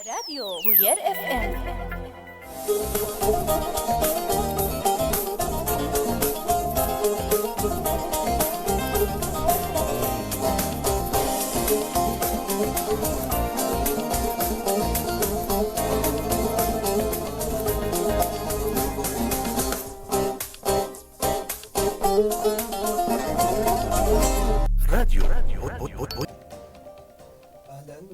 راديو بوير اف ام.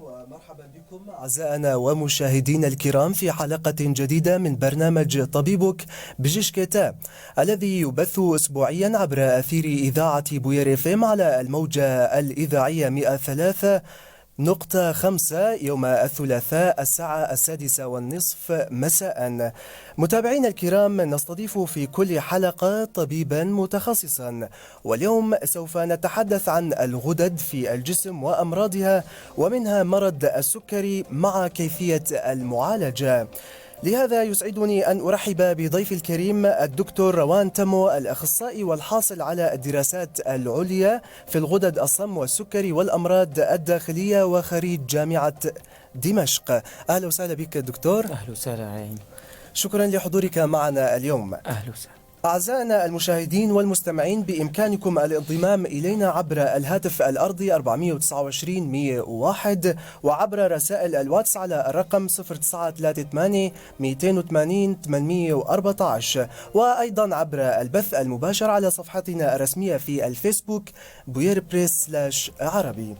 ومرحبا بكم أعزائنا ومشاهدينا الكرام في حلقة جديدة من برنامج طبيبك بجشكتا الذي يبث أسبوعيا عبر أثير إذاعة بوير اف ام على الموجة الإذاعية 103.5 يوم الثلاثاء الساعة 6:30 مساء. متابعينا الكرام، نستضيف في كل حلقة طبيبا متخصصا، واليوم سوف نتحدث عن الغدد في الجسم وأمراضها، ومنها مرض السكري مع كيفية المعالجة. لهذا يسعدني أن أرحب بضيف الكريم الدكتور روان تمو، الأخصائي والحاصل على الدراسات العليا في الغدد الصم والسكري والأمراض الداخلية وخريج جامعة دمشق. أهلا وسهلا بك دكتور. أهلا وسهلا عين. شكرا لحضورك معنا اليوم. أهلا وسهلا. أعزائنا المشاهدين والمستمعين، بإمكانكم الانضمام إلينا عبر الهاتف الأرضي 429 101 وعبر رسائل الواتس على الرقم 0938 280 814، وأيضا عبر البث المباشر على صفحتنا الرسمية في الفيسبوك بوير بريس/عربي.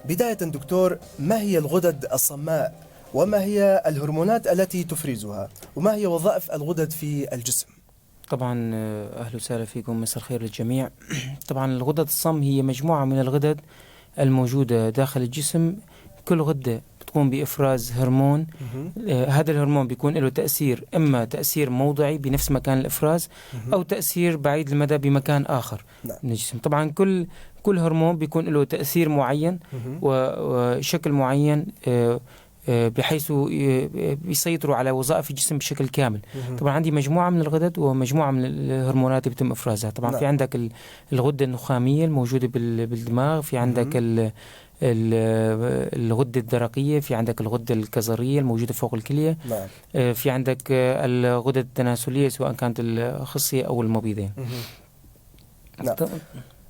بداية دكتور، ما هي الغدد الصماء؟ وما هي الهرمونات التي تفرزها؟ وما هي وظائف الغدد في الجسم؟ طبعا أهلا وسهلا فيكم، مساء الخير للجميع. طبعا الغدد الصم هي مجموعة من الغدد الموجودة داخل الجسم. كل غدة بتقوم بإفراز هرمون. هذا الهرمون بيكون له تأثير، إما تأثير موضعي بنفس مكان الإفراز، أو تأثير بعيد المدى بمكان آخر من الجسم. طبعا كل هرمون بيكون له تأثير معين وشكل معين، بحيث يسيطروا على وظائف الجسم بشكل كامل. طبعا عندي مجموعة من الغدد ومجموعة من الهرمونات بيتم إفرازها. طبعا في عندك الغدة النخامية الموجودة بالدماغ، في عندك الغدة الدرقية، في عندك الغدة الكظرية الموجودة فوق الكلية، في عندك الغدد التناسلية سواء كانت الخصية أو المبيضين.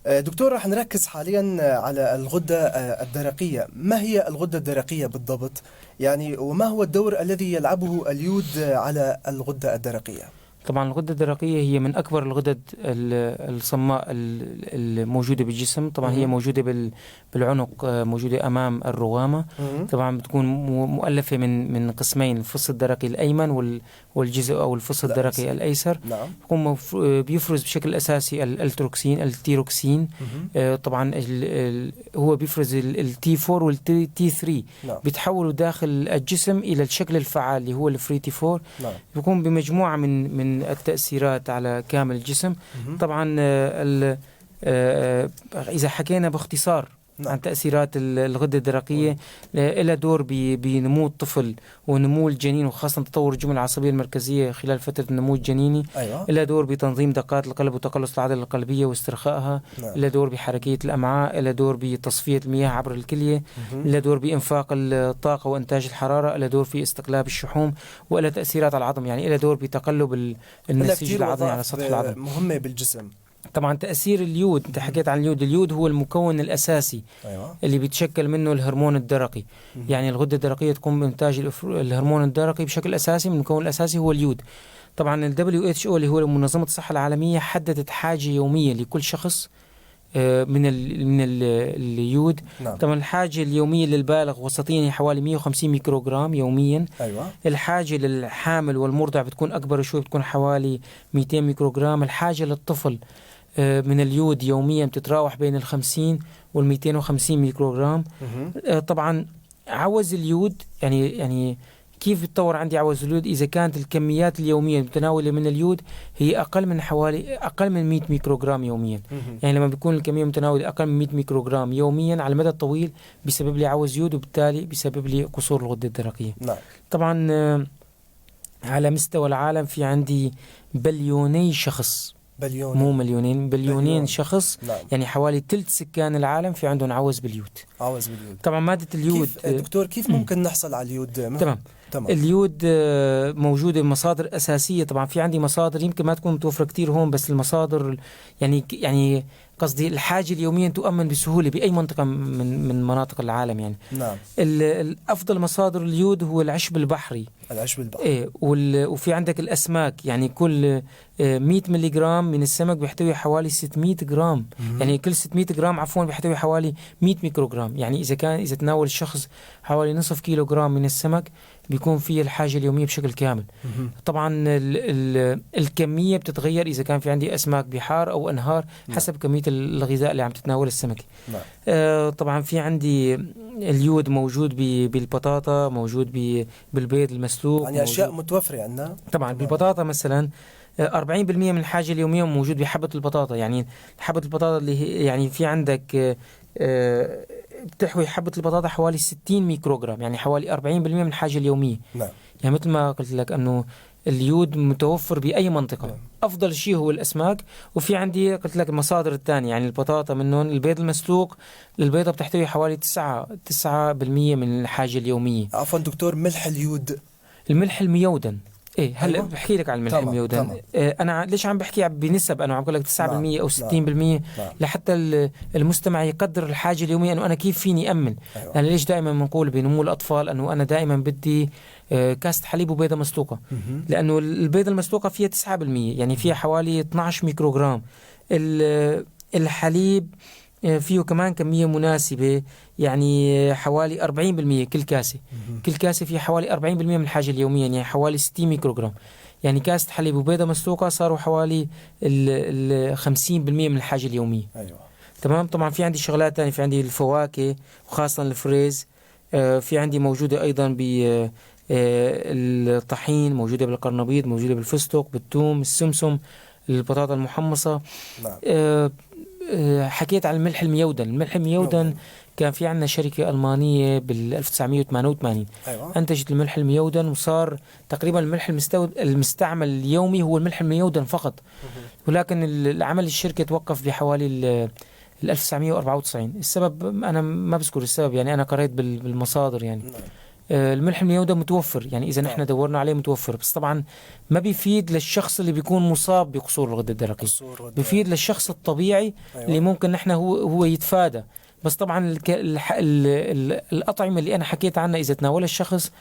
دكتور، رح نركز حاليا على الغدة الدرقية. ما هي الغدة الدرقية بالضبط؟ يعني وما هو الدور الذي يلعبه اليود على الغدة الدرقية؟ طبعا الغدة الدرقية هي من أكبر الغدد الصماء الموجودة بالجسم. طبعا هي موجودة بالعنق، موجودة أمام الرغامة. طبعا بتكون مؤلفة من قسمين، الفص الدرقي الأيمن والجزء أو الفص الدرقي الأيسر. بيكون بيفرز بشكل أساسي التيروكسين. طبعا هو بيفرز التي 4 والتي 3. بيتحولوا داخل الجسم إلى الشكل الفعال اللي هو الفريتي 4. بيكون بمجموعة من التأثيرات على كامل الجسم. طبعا إذا حكينا باختصار عن تأثيرات الغدة الدرقية، لها دور بنمو الطفل ونمو الجنين، وخاصة تطور الجمل العصبية المركزية خلال فترة النمو الجنيني. لها دور بتنظيم دقات القلب وتقلص العضلة القلبية واسترخائها. لها دور بحركية الأمعاء. لها دور بتصفية المياه عبر الكلية. لها دور بإنفاق الطاقة وإنتاج الحرارة. لها دور في استقلاب الشحوم، وإلى تأثيرات على العظم. يعني لها دور بتقلب النسيج العظمي على سطح العظم. مهمة بالجسم. طبعا تأثير اليود، انت حكيت عن اليود هو المكون الأساسي اللي بيتشكل منه الهرمون الدرقي. يعني الغدة الدرقية تقوم بإنتاج الهرمون الدرقي بشكل أساسي، من المكون الأساسي هو اليود. طبعا ال WHO اللي هو منظمة الصحة العالمية حددت حاجة يومية لكل شخص من اليود. طبعا الحاجة اليومية للبالغ وسطيا حوالي 150 ميكروغرام يوميا. الحاجة للحامل والمرضع بتكون أكبر شوي، بتكون حوالي 200 ميكروغرام. الحاجة للطفل من اليود يوميا بتتراوح بين 50 وال250 ميكروغرام. طبعا عوز اليود يعني كيف بتطور عندي عوز اليود؟ إذا كانت الكميات اليومية المتناولة من اليود هي أقل من 100 ميكروغرام يوميا. يعني لما بيكون الكمية المتناولة أقل من 100 ميكروغرام يوميا على المدى الطويل بيسبب لي عوز يود، وبالتالي بيسبب لي قصور الغدة الدرقية. نعم. طبعا على مستوى العالم في عندي بليوني شخص، مو مليونين، بليونين شخص. نعم. يعني حوالي ثلث سكان العالم في عندهم عوز باليود. طبعا مادة اليود دكتور كيف ممكن نحصل على اليود؟ تمام. اليود موجودة بمصادر أساسية. طبعا في عندي مصادر يمكن ما تكون متوفرة كتير هون، بس المصادر يعني قصدي الحاجة اليومية تؤمن بسهولة بأي منطقة من مناطق العالم يعني. نعم. الأفضل مصادر اليود هو العشب البحري. إيه، وفي عندك الأسماك. يعني كل 100 ملغ من السمك بيحتوي حوالي 600 جرام. يعني كل 600 جرام بيحتوي حوالي 100 ميكروغرام. يعني إذا تناول الشخص حوالي نصف كيلوغرام من السمك بيكون فيه الحاجة اليومية بشكل كامل. طبعا الكمية بتتغير إذا كان في عندي أسماك بحار أو أنهار حسب كمية الغذاء اللي عم تتناول السمكة. طبعا في عندي اليود موجود بالبطاطا، موجود بالبيض المسلوق، يعني أشياء متوفرة عندنا. طبعا بالبطاطا مثلا 40% من الحاجة اليومية موجود بحبة البطاطا. يعني حبة البطاطا اللي هي يعني في عندك بتحوي حبة البطاطا حوالي 60 ميكروغرام، يعني حوالي 40% من الحاجة اليومية. نعم. يعني مثل ما قلت لك أنه اليود متوفر بأي منطقة. نعم. أفضل شيء هو الأسماك. وفي عندي قلت لك المصادر الثانية، يعني البطاطا منهم، البيض المسلوق، البيضة بتحتوي حوالي 9% من الحاجة اليومية. عفوا دكتور، ملح اليود، الملح الميودن. ايه هلا بحكي لك عن الملح الميودن. انا ليش عم بحكي بنسب؟ انا عم بقول لك 9% او 60%. لحتى المستمع يقدر الحاجه اليوميه، انه انا كيف فيني امن. انا ليش دائما بنقول بنمو الاطفال انه انا دائما بدي كاسة حليب وبيضه مسلوقه؟ لانه البيضه المسلوقه فيها 9%، يعني فيها حوالي 12 ميكروغرام. الحليب فيه كمان كمية مناسبة، يعني حوالي 40%. كل كاسة فيه حوالي 40% من الحاجة اليومية، يعني حوالي 60 ميكروغرام. يعني كاسة حليب وبيضة مسلوقة صاروا حوالي 50% من الحاجة اليومية. تمام. طبعا في عندي شغلات تانية، في عندي الفواكه وخاصة الفريز. في عندي موجودة أيضا بالطحين، موجودة بالقرنبيط، موجودة بالفستق، بالثوم، السمسم، البطاطا المحمصة. حكيت عن الملح الميودن. الملح الميودن كان في عندنا شركة ألمانية بال1988 أنتجت الملح الميودن، وصار تقريبا الملح المستعمل اليومي هو الملح الميودن فقط. ولكن العمل الشركة توقف بحوالي 1994. السبب أنا ما بذكر السبب، يعني أنا قرأت بالمصادر. يعني الملح الميودن متوفر، يعني إذا نحن دورنا عليه متوفر، بس طبعا ما بيفيد للشخص اللي بيكون مصاب بقصور الغدة الدرقية. بيفيد للشخص الطبيعي اللي ممكن نحن هو يتفادى. بس طبعا الأطعمة اللي أنا حكيت عنها إذا تناولها الشخص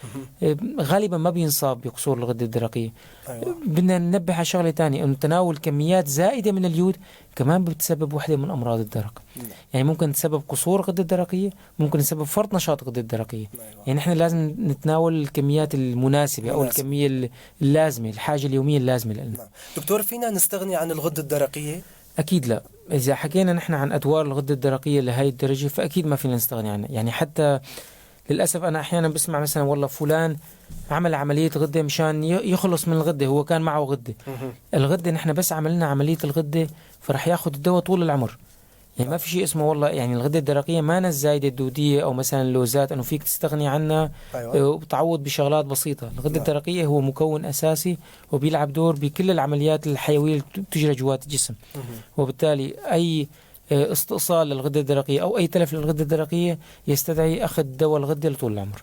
غالبا ما بينصاب بقصور الغدة الدرقية. بدنا ننبه على شغلة تانية، أنه تناول كميات زائدة من اليود كمان بتسبب واحدة من أمراض الدرق. يعني ممكن تسبب قصور الغدة الدرقية، ممكن تسبب فرط نشاط الغدة الدرقية. يعني نحن لازم نتناول الكميات المناسبة أو الكمية اللازمة، الحاجة اليومية اللازمة لنا. دكتور، فينا نستغني عن الغدة الدرقية؟ أكيد لا. إذا حكينا نحن عن أدوار الغدة الدرقية لهي الدرجة فأكيد ما فينا نستغني عنها. يعني حتى للأسف أنا أحيانا بسمع مثلا والله فلان عمل عملية غدة مشان يخلص من الغدة، هو كان معه غدة. الغدة نحن بس عملنا عملية الغدة فرح ياخد الدواء طول العمر. يعني ما في شيء اسمه والله يعني الغدة الدرقية ما الزايدة الدودية أو مثلا اللوزات أنه فيك تستغني عنها وتعوض بشغلات بسيطة. الغدة الدرقية هو مكون أساسي وبيلعب دور بكل العمليات الحيوية اللي تجرى جوات الجسم. وبالتالي أي استئصال للغدة الدرقية أو أي تلف للغدة الدرقية يستدعي أخذ دواء الغدة لطول العمر.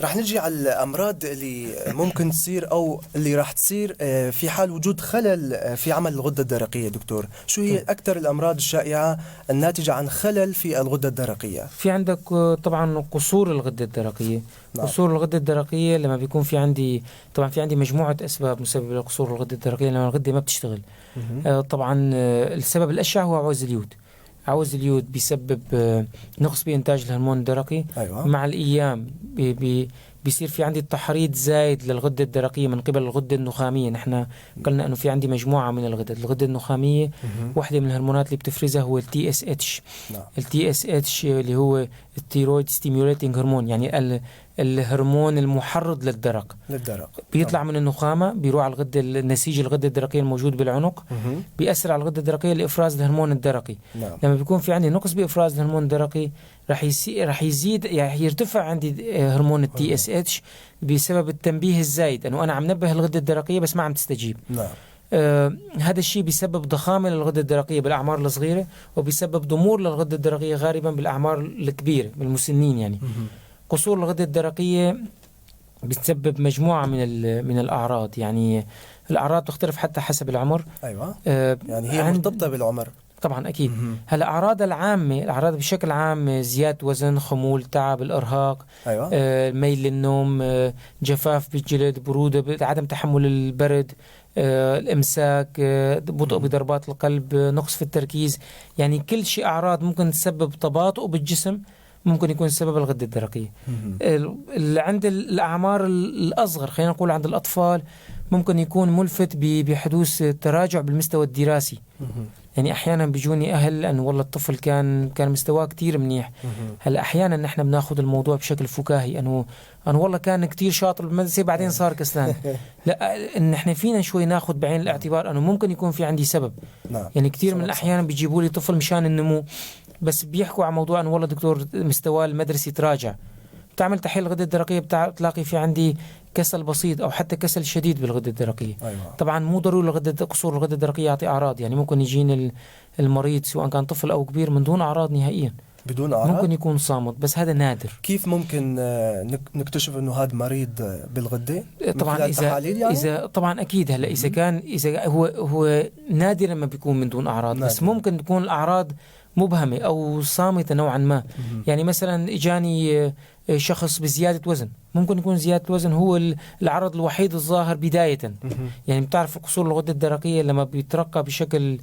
رح نجي على الأمراض اللي ممكن تصير أو اللي رح تصير في حال وجود خلل في عمل الغدة الدرقية. دكتور، شو هي أكثر الأمراض الشائعة الناتجة عن خلل في الغدة الدرقية؟ في عندك طبعا قصور الغدة الدرقية. قصور الغدة الدرقية لما بيكون في عندي طبعا في عندي مجموعة أسباب مسببة لقصور الغدة الدرقية لما الغدة ما بتشتغل. طبعا السبب الأشع هو عوز اليود. عوز اليود بيسبب نقص بإنتاج الهرمون الدرقي. مع الأيام بيصير في عندي تحريض زايد للغدة الدرقية من قبل الغدة النخامية. نحن قلنا أنه في عندي مجموعة من الغدة النخامية. واحدة من الهرمونات اللي بتفرزها هو ال TSH. ال TSH اللي هو الثيرويد ستيميوليتنج هرمون، يعني الهرمون المحرض للدرق. بيطلع من النخامة، بيروح على النسيج الغدة الدرقية الموجود بالعنق، بيأثر على الغدة الدرقية لإفراز الهرمون الدرقي. لما بيكون في عندي نقص بإفراز الهرمون الدرقي رح يزيد، يعني يرتفع عندي هرمون التي اس اتش بسبب التنبيه الزايد، انه انا عم نبه الغدة الدرقية بس ما عم تستجيب. هذا الشيء بيسبب ضخامة للغدة الدرقية بالأعمار الصغيرة، وبيسبب ضمور للغدة الدرقية غالبا بالأعمار الكبيرة بالمسنين. يعني قصور الغدة الدرقية بتسبب مجموعة من الأعراض، يعني الأعراض تختلف حتى حسب العمر. أيوة. يعني هي مرتبطة بالعمر طبعا أكيد. هلا الأعراض العامة، الأعراض بشكل عام زيادة وزن، خمول، تعب، الإرهاق، أيوة. ميل للنوم، جفاف بالجلد، برودة، عدم تحمل البرد، الإمساك، بطء بضربات القلب، نقص في التركيز. يعني كل شيء أعراض ممكن تسبب تباطؤ بالجسم، ممكن يكون سبب الغدة الدرقية. عند الأعمار الأصغر، خلينا نقول عند الأطفال، ممكن يكون ملفت بحدوث تراجع بالمستوى الدراسي. يعني أحيانا بيجوني أهل أن والله الطفل كان مستواه كتير منيح. هلا أحيانا نحن بناخذ الموضوع بشكل فكاهي، أنه والله كان كتير شاطر بالمدرسة بعدين صار كسلان. لا، إن إحنا فينا شوي ناخذ بعين الاعتبار أنه ممكن يكون في عندي سبب. يعني كتير من الأحيان بيجيبوا لي طفل مشان النمو، بس بيحكوا عن موضوع أنه والله دكتور مستواه المدرسي تراجع. بتعمل تحليل الغدة الدرقية بتلاقي في عندي كسل بسيط أو حتى كسل شديد بالغدة الدرقية. أيوة. طبعا مو ضروري قصور الغدة الدرقية يعطي أعراض، يعني ممكن يجيني المريض سواء كان طفل أو كبير من دون أعراض نهائيا، بدون أعراض، ممكن يكون صامت، بس هذا نادر. كيف ممكن نكتشف إنه هذا مريض بالغدة؟ طبعا إذا طبعا أكيد. هلا إذا هو نادر لما بيكون من دون أعراض، بس ممكن تكون الأعراض مبهمة أو صامتة نوعا ما. يعني مثلا إجاني شخص بزيادة وزن، ممكن يكون زيادة الوزن هو العرض الوحيد الظاهر بداية. يعني بتعرف قصور الغدة الدرقية لما بيترقى بشكل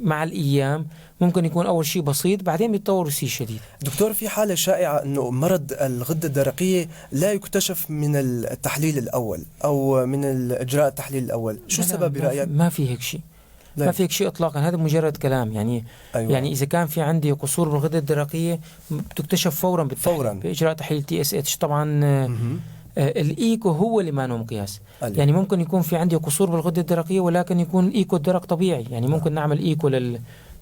مع الأيام ممكن يكون أول شيء بسيط، بعدين بيتطور ويصير شديد. دكتور، في حالة شائعة أنه مرض الغدة الدرقية لا يكتشف من التحليل الأول أو من إجراء التحليل الأول، شو السبب برأيك؟ ما في هيك شيء، ما في هيك شيء إطلاقا، هذا مجرد كلام. يعني أيوة. يعني إذا كان في عندي قصور بالغدة الدرقية بتكتشف فورا بإجراء تحليل تي اس اتش. طبعا الإيكو هو اللي ما مقياس. يعني ممكن يكون في عندي قصور بالغدة الدرقية ولكن يكون إيكو الدرق طبيعي. يعني ممكن نعمل إيكو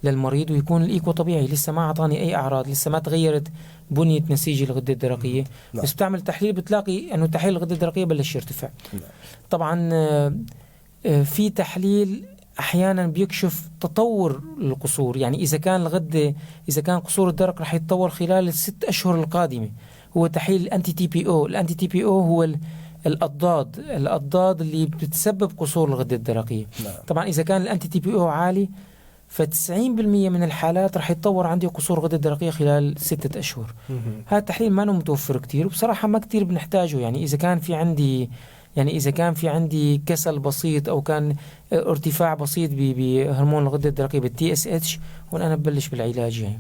للمريض ويكون الإيكو طبيعي، لسه ما أعطاني أي أعراض، لسه ما تغيرت بنية نسيج الغدة الدرقية. بس بتعمل تحليل بتلاقي أنه تحليل الغدة الدرقية بلش يرتفع. طبعا في تحليل أحيانا بيكشف تطور القصور. يعني إذا كان قصور الدرق رح يتطور خلال ال6 أشهر القادمة، هو تحليل الأنتي تي بي أو. الأنتي تي بي أو هو الأضداد اللي بتسبب قصور الغدة الدرقية. طبعا إذا كان الأنتي تي بي أو عالي ف90% من الحالات رح يتطور عندي قصور غدة درقية خلال 6 أشهر. هذا التحليل ما متوفر كتير، وبصراحة ما كتير بنحتاجه. يعني إذا كان في عندي كسل بسيط أو كان ارتفاع بسيط بهرمون الغدة الدرقية بالتي اس اتش، هون أنا ببلش بالعلاج، يعني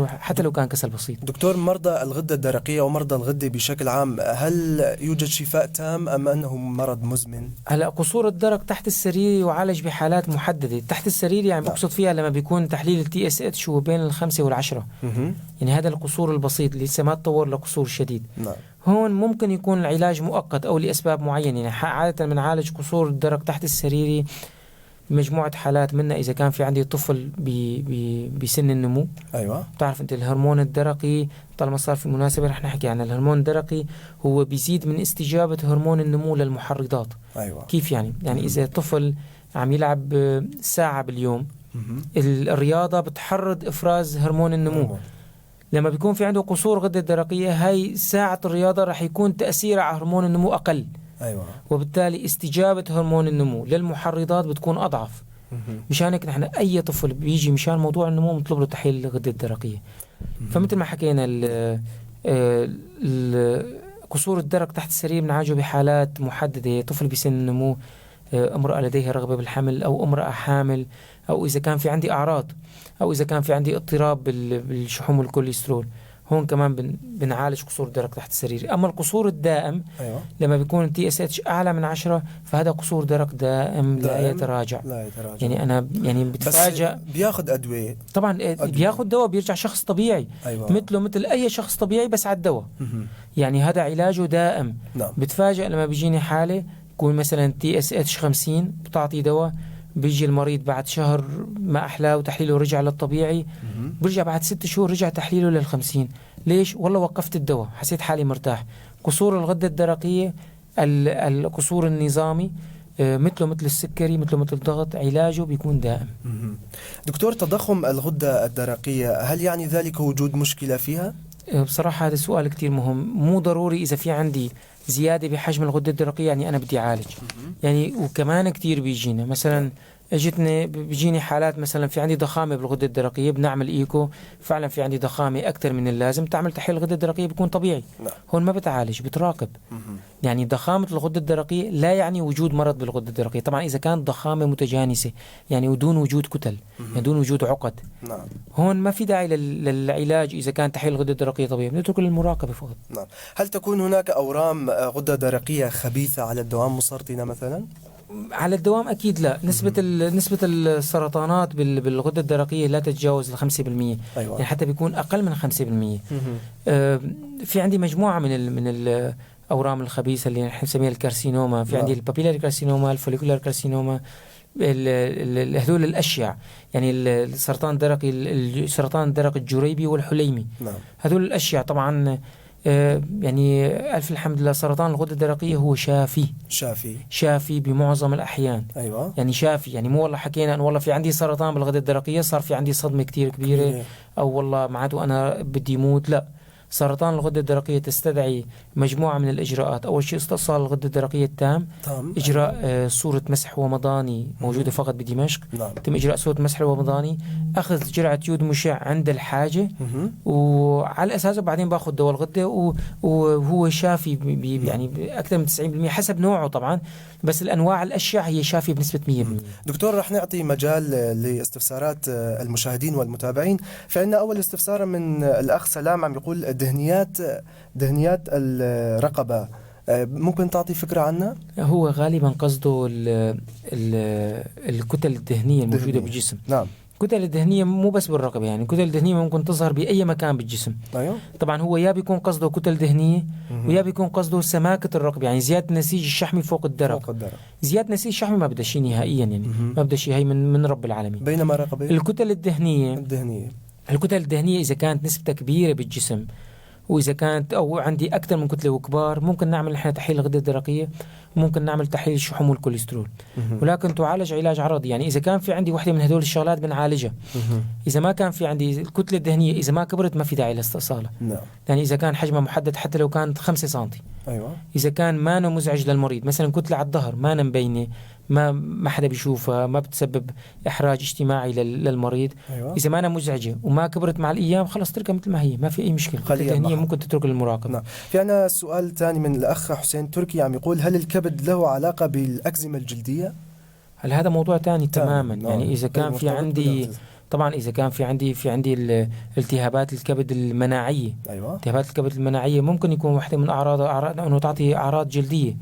حتى لو كان كسل بسيط. دكتور، مرضى الغدة الدرقية ومرضى الغدة بشكل عام، هل يوجد شفاء تام أم أنه مرض مزمن؟ هلا قصور الدرق تحت السرير يعالج بحالات محددة. تحت السرير يعني بقصد فيها لما بيكون تحليل التي اس اتش هو بين 5 و10. يعني هذا القصور البسيط اللي لسه ما تطور لقصور شديد. هون ممكن يكون العلاج مؤقت أو لأسباب معينة. يعني عادة بنعالج قصور الدرق تحت السريري مجموعة حالات، منها إذا كان في عندي طفل بسن النمو. أيوة. بتعرف أنت الهرمون الدرقي، طالما صار في المناسبة رح نحكي عن الهرمون الدرقي، هو بيزيد من استجابة هرمون النمو للمحرضات. أيوة. كيف يعني إذا طفل عم يلعب ساعة باليوم، الرياضة بتحرض إفراز هرمون النمو. لما بيكون في عنده قصور غدة درقية، هاي ساعة الرياضة رح يكون تأثيرها على هرمون النمو أقل. أيوة. وبالتالي استجابة هرمون النمو للمحرضات بتكون أضعف. مشان هيك نحن أي طفل بيجي مشان موضوع النمو نطلب له تحليل الغدة الدرقية. فمثل ما حكينا قصور الدرق تحت السرير بنعالجه بحالات محددة. طفل بسن النمو، امرأة لديها رغبة بالحمل، أو امرأة حامل، أو إذا كان في عندي أعراض، أو إذا كان في عندي اضطراب بالشحوم والكوليسترول. هون كمان بنعالج قصور الدرق تحت السرير. أما القصور الدائم أيوة. لما بيكون TSH أعلى من 10 فهذا قصور درق دائم لا يتراجع. يعني أنا يعني بتفاجأ. بياخد أدوية طبعا بياخد دواء بيرجع شخص طبيعي. أيوة. مثله مثل أي شخص طبيعي بس على الدواء. يعني هذا علاجه دائم. نعم. بتفاجأ لما بيجيني حالة يكون مثلا TSH 50 بتعطي دواء، بيجي المريض بعد شهر ما أحلاه وتحليله رجع للطبيعي، برجع بعد 6 شهور رجع تحليله لل50. ليش؟ والله وقفت الدواء حسيت حالي مرتاح. قصور الغدة الدرقية القصور النظامي مثله مثل السكري مثله مثل الضغط علاجه بيكون دائم. دكتور، تضخم الغدة الدرقية هل يعني ذلك وجود مشكلة فيها؟ بصراحة هذا سؤال كتير مهم. مو ضروري إذا في عندي زيادة بحجم الغدة الدرقية يعني أنا بدي أعالج. يعني وكمان كتير بيجينا مثلا بيجيني حالات مثلا في عندي ضخامة بالغدة الدرقية، بنعمل إيكو فعلا في عندي ضخامة أكثر من اللازم، تعمل تحليل الغدة الدرقية بيكون طبيعي. هون ما بتعالج، بتراقب. يعني ضخامة الغدة الدرقية لا يعني وجود مرض بالغدة الدرقية. طبعا إذا كانت ضخامة متجانسة يعني ودون وجود كتل يعني دون وجود عقد، هون ما في داعي للعلاج. إذا كان تحليل الغدة الدرقية طبيعي بنترك للمراقبة فقط. نعم. هل تكون هناك أورام غدة درقية خبيثة على الدوام مسرطنة مثلا؟ على الدوام أكيد لا. نسبة السرطانات بالغدة الدرقية لا تتجاوز 5%. أيوة. يعني حتى بيكون أقل من 5%. في عندي مجموعة من الأورام الخبيثة اللي نحن نسميها الكارسينوما. في عندي البابيلاري كارسينوما، الفوليكولار كارسينوما، هذول الأشيع. يعني السرطان الدرقي، سرطان الدرق الجريبي والحليمي. هذول الأشيع طبعا. يعني ألف الحمد لله سرطان الغدة الدرقية هو شافي بمعظم الأحيان. أيوة. يعني شافي، يعني مو والله حكينا أنه والله في عندي سرطان بالغدة الدرقية صار في عندي صدمة كتير كبيرة أو والله معده أنا بدي موت. لا، سرطان الغدة الدرقية تستدعي مجموعة من الإجراءات. أول شيء استئصال الغدة الدرقية التام، إجراء صورة مسح ومضاني موجودة فقط بدمشق. تم إجراء صورة مسح ومضاني، أخذ جرعة يود مشع عند الحاجة، وعلى أساسه بعدين باخذ دواء الغدة وهو شافي يعني أكثر من 90% حسب نوعه طبعا، بس الأنواع الأشياء هي شافية بنسبة 100%. دكتور، رح نعطي مجال لاستفسارات المشاهدين والمتابعين. فإن أول استفسار من الأخ سلام عم يقول دهنيات الرقبة، ممكن تعطي فكرة عنها؟ هو غالبا قصده الكتل الدهنية الموجودة بالجسم. نعم. الكتل الدهنية مو بس بالرقبة، يعني الكتل الدهنية ممكن تظهر بأي مكان بالجسم. أيوه. طبعا هو يا بيكون قصده كتل دهنية ويا بيكون قصده سماكة الرقبة، يعني زيادة النسيج الشحمي فوق الدرق. زيادة النسيج الشحمي ما بدها شيء نهائيا، يعني ما بدها شيء، هي من رب العالمين. بينما الرقبة الكتل الدهنية إذا كانت نسبتها كبيرة بالجسم، وإذا كانت أو عندي أكثر من كتلة وكبار، ممكن نعمل نحن تحليل الغدة الدرقية، ممكن نعمل تحليل الشحوم والكوليسترول، ولكن تعالج علاج عرضي. يعني إذا كان في عندي واحدة من هدول الشغلات بنعالجها. إذا ما كان في عندي الكتلة الدهنية، إذا ما كبرت ما في داعي لاستئصالها. يعني إذا كان حجمها محدد حتى لو كانت 5 سنتي. أيوة. إذا كان ما مزعج للمريض، مثلا كتلة على الظهر ما مبينة، ما حدا بيشوفها، ما بتسبب إحراج اجتماعي للمريض. أيوة. إذا ما أنا مزعجة وما كبرت مع الأيام خلص تركها مثل ما هي، ما في أي مشكلة. الدهنية ممكن تترك للمراقبة. نعم. في عنا سؤال ثاني من الأخ حسين تركي عم يقول هل الكبد له علاقة بالأكزيما الجلدية؟ هل هذا موضوع ثاني تماما. يعني إذا كان في عندي طبعا إذا كان في عندي التهابات الكبد المناعية. أيوة. التهابات الكبد المناعية ممكن يكون واحدة من أعراض أنه تعطي أعراض جلدية.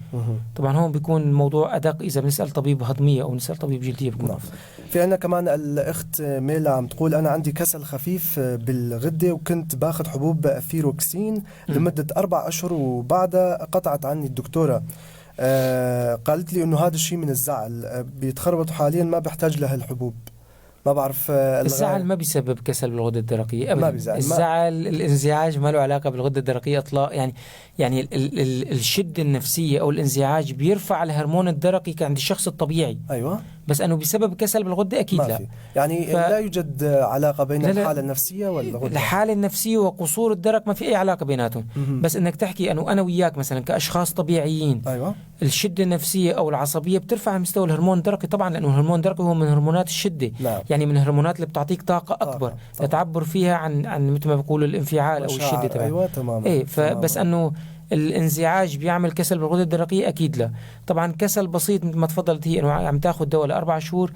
طبعا هون بيكون الموضوع أدق إذا بنسأل طبيب هضمية أو نسأل طبيب جلدية بيكون أفضل. في عنا كمان الأخت ميلا عم تقول أنا عندي كسل خفيف بالغدة وكنت باخذ حبوب ثيروكسين لمدة 4 أشهر وبعدها قطعت عني الدكتورة. قالت لي إنه هذا الشيء من الزعل، بيتخربط حاليا ما بحتاج لها الحبوب. ما بعرف. الزعل ما بيسبب كسل بالغدة الدرقية أبدا. الزعل الانزعاج ما له علاقة بالغدة الدرقية إطلاق. يعني الشدة النفسية أو الانزعاج بيرفع الهرمون الدرقي عند الشخص الطبيعي. أيوة. بس أنه بسبب كسل بالغدة أكيد لا. يعني لا يوجد علاقة بين الحالة النفسية والغدة. الحالة النفسية وقصور الدرق ما في أي علاقة بيناتهم. بس إنك تحكي أنه أنا وياك مثلا كأشخاص طبيعيين. أيوة. الشدة النفسية أو العصبية بترفع مستوى الهرمون الدرقي طبعا، لأنه الهرمون الدرقي هو من هرمونات الشدة. نعم. يعني من الهرمونات اللي بتعطيك طاقة أكبر تتعبر فيها عن مثل ما بيقولوا الانفعال أو الشدة. أيوة تمام. فبس أنه الانزعاج بيعمل كسل بالغدة الدرقية؟ أكيد لا. طبعا كسل بسيط مثل ما تفضلت هي أنه عم تاخذ دواء ل4 شهور،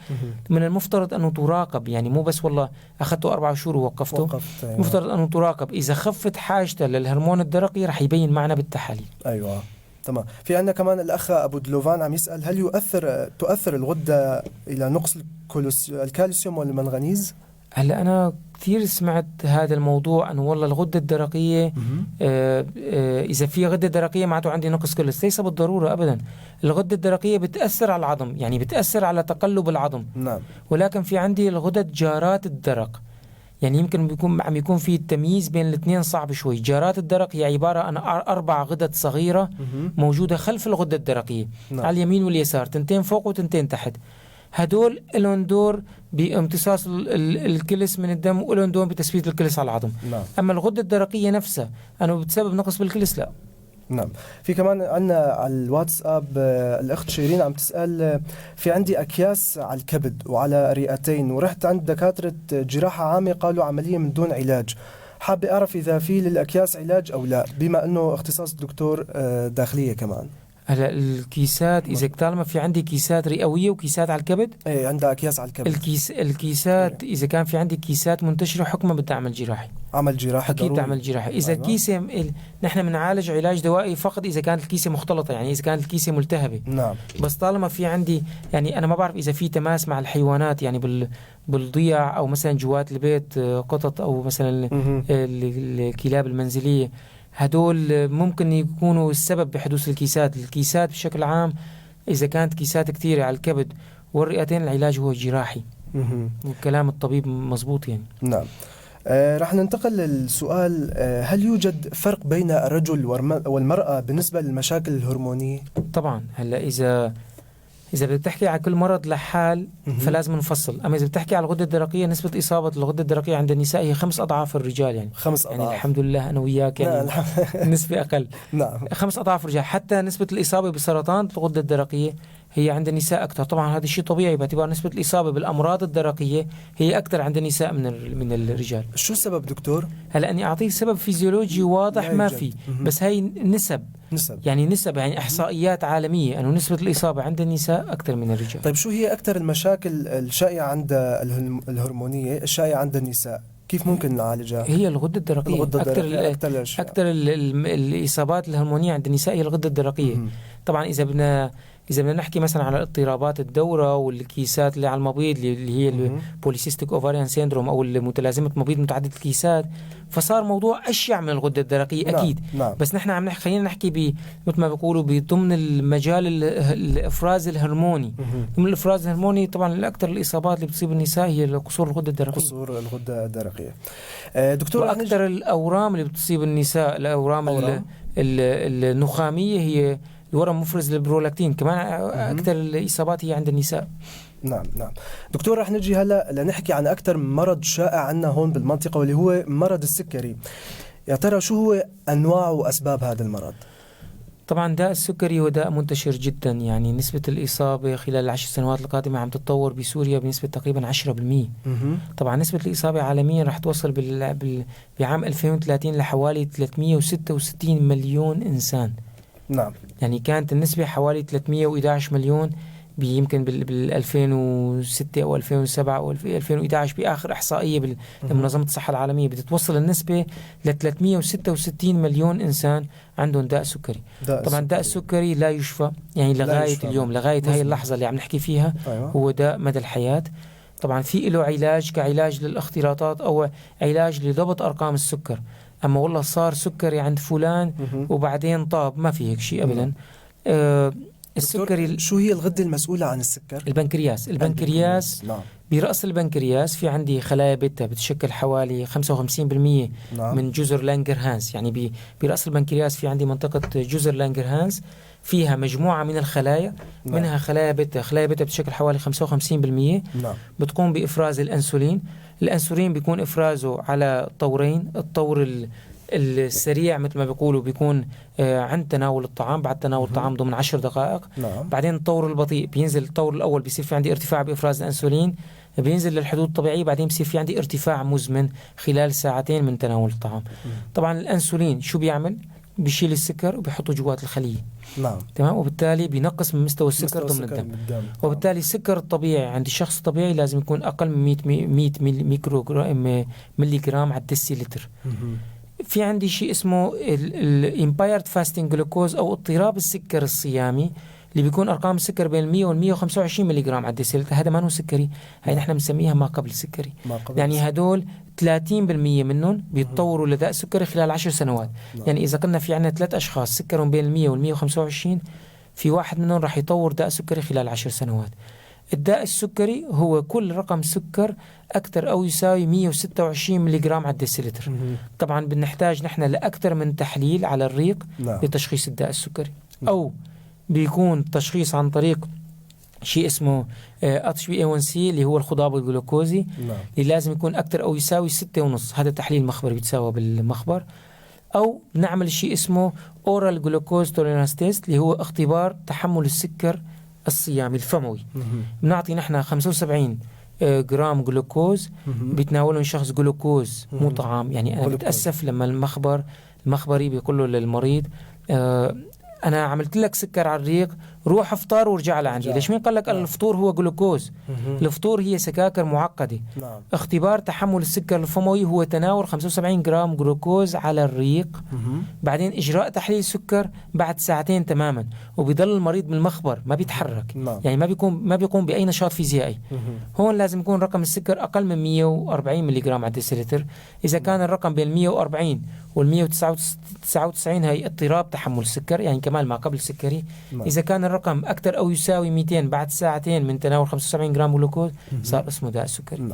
من المفترض أنه تراقب، يعني مو بس والله أخذته 4 شهور ووقفته، مفترض أنه تراقب. إذا خفت حاجته للهرمون الدرقي رح يبين معنا بالتحاليل. أيوة تمام. في عندنا كمان الأخ أبو دلوفان عم يسأل هل تؤثر الغدة إلى نقص الكالسيوم والمنغنيز؟ هلا أنا كثير سمعت هذا الموضوع أنه والله الغدة الدرقية إذا في غدة درقية معناته عندي نقص كالسيوم. ليس بالضرورة أبدا. الغدة الدرقية بتأثر على العظم، يعني بتأثر على تقلب العظم. نعم. ولكن في عندي الغدد جارات الدرق، يعني يمكن عم يكون في التمييز بين الاثنين صعب شوي. جارات الدرق هي عبارة عن 4 غدد صغيرة موجودة خلف الغدة الدرقية. نعم. على اليمين واليسار، 2 فوق و2 تحت. هدول لهم دور بامتصاص الكلس من الدم، ولهم دور بتثبيت الكلس على العظم. نعم. أما الغدة الدرقية نفسها أنه بتسبب نقص بالكلس لا. نعم. في كمان عندنا على الواتساب الأخت شيرين عم تسأل في عندي أكياس على الكبد وعلى رئتين، ورحت عند دكاترة جراحة عامة قالوا عملية من دون علاج. حابة أعرف إذا في للأكياس علاج أو لا، بما أنه اختصاص دكتور داخلية كمان. هلا الكيسات إذا طالما في عندي كيسات رئوية وكيسات على الكبد، ايه عندها أكياس على الكبد. الكيسات إذا كان في عندي كيسات منتشرة حكما بدي أعمل جراحي. عمل جراحي أكيد بدي أعمل جراحي. إذا الكيسة نحن بنعالج علاج دوائي فقط إذا كانت الكيسة مختلطة، يعني إذا كانت الكيسة ملتهبة. نعم. بس طالما في عندي، يعني أنا ما بعرف إذا في تماس مع الحيوانات، يعني بالضياع أو مثلا جوات البيت قطط أو مثلا الكلاب المنزلية، هدول ممكن يكونوا السبب بحدوث الكيسات بشكل عام. إذا كانت كيسات كثيرة على الكبد والرئتين العلاج هو جراحي. وكلام الطبيب مزبوط يعني. نعم. رح ننتقل للسؤال، هل يوجد فرق بين الرجل والمرأة بالنسبة للمشاكل الهرمونية؟ طبعا. هلا إذا بدك تحكي على كل مرض لحال فلازم نفصل. أما إذا بتحكي على الغدة الدرقية، نسبة إصابة الغدة الدرقية عند النساء هي 5 أضعاف الرجال، يعني 5 أضعاف. يعني الحمد لله أنا وياك يعني نسبة أقل. نعم. 5 أضعاف الرجال. حتى نسبة الإصابة بسرطان الغدة الدرقية هي عند النساء أكثر. طبعا هذا الشيء طبيعي باعتبار نسبة الإصابة بالأمراض الدرقية هي أكثر عند النساء من الرجال. شو السبب دكتور؟ هلا أني أعطيك سبب فيزيولوجي واضح ما في، بس هي نسب يعني إحصائيات عالمية أنه نسبة الإصابة عند النساء أكثر من الرجال. طيب شو هي أكثر المشاكل الشائعة عند الهرمونية الشائعة عند النساء؟ كيف ممكن نعالجها؟ هي الغدة الدرقية. أكثر الإصابات الهرمونية عند النساء هي الغدة الدرقية. طبعا إذا بدنا نحكي مثلا على اضطرابات الدورة والكيسات اللي على المبيض اللي هي البوليسيستيك اوفاريان سيندروم أو متلازمة مبيض متعدد الكيسات، فصار موضوع أشيع من الغدة الدرقية. أكيد. نعم. بس نحن خلينا نحكي مثل ما بيقولوا بضمن المجال الإفراز الهرموني. ضمن الإفراز الهرموني طبعا الأكثر الإصابات اللي بتصيب النساء هي قصور الغدة الدرقية. قصور الغدة الدرقية. دكتور، أكثر الأورام اللي بتصيب النساء الأورام النخامية هي الورم مفرز للبرولاكتين. كمان أكثر الإصابات هي عند النساء. نعم. دكتور، رح نجي هلأ لنحكي عن أكثر مرض شائع عندنا هون بالمنطقة واللي هو مرض السكري. يا ترى شو هو أنواع وأسباب هذا المرض؟ طبعا داء السكري هو داء منتشر جدا، يعني نسبة الإصابة خلال 10 سنوات القادمة عم تتطور بسوريا بنسبة تقريبا 10%. طبعا نسبة الإصابة عالميا رح توصل بعام 2030 لحوالي 366 مليون إنسان. نعم. يعني كانت النسبة حوالي 311 مليون يمكن بال 2006 أو 2007 أو 2011 بآخر إحصائية لمنظمة الصحة العالمية. بتتوصل النسبة ل 366 مليون إنسان عندهم داء سكري. طبعا داء السكري لا يشفى، يعني لغاية اليوم، لغاية هاي اللحظة اللي عم نحكي فيها. أيوة. هو داء مدى الحياة. طبعا في له علاج كعلاج للاختلاطات أو علاج لضبط أرقام السكر. أما والله صار سكري عند فلان وبعدين طاب، ما في هيك شيء أبدا. السكري شو هي الغدة المسؤولة عن السكر؟ البنكرياس. نعم. برأس البنكرياس في عندي خلايا بيتا بتشكل حوالي 55% من جزر لانجرهانز. يعني برأس البنكرياس في عندي منطقة جزر لانجرهانز فيها مجموعة من الخلايا. منها خلايا بيتا بتشكل حوالي 55%. بتقوم بإفراز الأنسولين بيكون إفرازه على طورين. الطور السريع مثل ما بيقولوا بيكون عند تناول الطعام، بعد تناول الطعام ضمن 10 دقائق. بعدين الطور البطيء بينزل. الطور الأول بيصير في عندي ارتفاع بإفراز الأنسولين، بينزل للحدود الطبيعية، بعدين بيصير في عندي ارتفاع مزمن خلال 2 ساعات من تناول الطعام. طبعا الأنسولين شو بيعمل؟ بيشيل السكر وبيحطه جوات الخلية. نعم. تمام. وبالتالي بينقص من مستوى السكر ضمن الدم. وبالتالي السكر الطبيعي عند الشخص الطبيعي لازم يكون أقل من 100 ملي جرام على الدسيلتر. في عندي شيء اسمه الامبايرد فاستنج جلوكوز أو اضطراب السكر الصيامي، اللي بيكون أرقام السكر بين 100 وال 125 ملي جرام على الدسيلتر. هذا ما هو سكري، هاي نحن بنسميها ما قبل السكري. يعني هدول 30% منهم بيتطوروا لداء سكري خلال 10 سنوات. يعني إذا قلنا في عنا 3 أشخاص سكرهم بين 100 وال 125، في واحد منهم راح يطور داء سكري خلال 10 سنوات. الداء السكري هو كل رقم سكر أكثر أو يساوي 126 ملي جرام على الدسيلتر. طبعا بنحتاج نحن لأكثر من تحليل على الريق لتشخيص الداء السكري، أو بيكون تشخيص عن طريق شيء اسمه HbA1c اللي هو الخضاب الجلوكوزي، اللي لازم يكون أكثر أو يساوي 6.5. هذا تحليل مخبري بيتساوى بالمخبر. أو نعمل شيء اسمه Oral Glucose Tolerance Test اللي هو اختبار تحمل السكر الصيامي الفموي. بنعطي نحن 75 جرام جلوكوز بيتناولهم شخص جلوكوز مو طعام. يعني أنا بتأسف لما المخبري بيقول له للمريض أنا عملت لك سكر على الريق، روح افطر ورجع لعندي. ليش مين قال لك الفطور هو جلوكوز؟ الفطور هي سكاكر معقدة. اختبار تحمل السكر الفموي هو تناول 75 جرام جلوكوز على الريق، بعدين إجراء تحليل سكر بعد ساعتين تماما، وبيضل المريض بالمخبر ما بيتحرك. يعني ما بيقوم بأي نشاط فيزيائي. هون لازم يكون رقم السكر أقل من 140 ملي جرام على الدسيلتر. إذا كان الرقم بين 140 وال 199 هي اضطراب تحمل السكر، يعني كمان ما قبل السكري. إذا كان الرقم أكثر أو يساوي 200 بعد ساعتين من تناول 75 جرام جلوكوز صار اسمه داء السكري.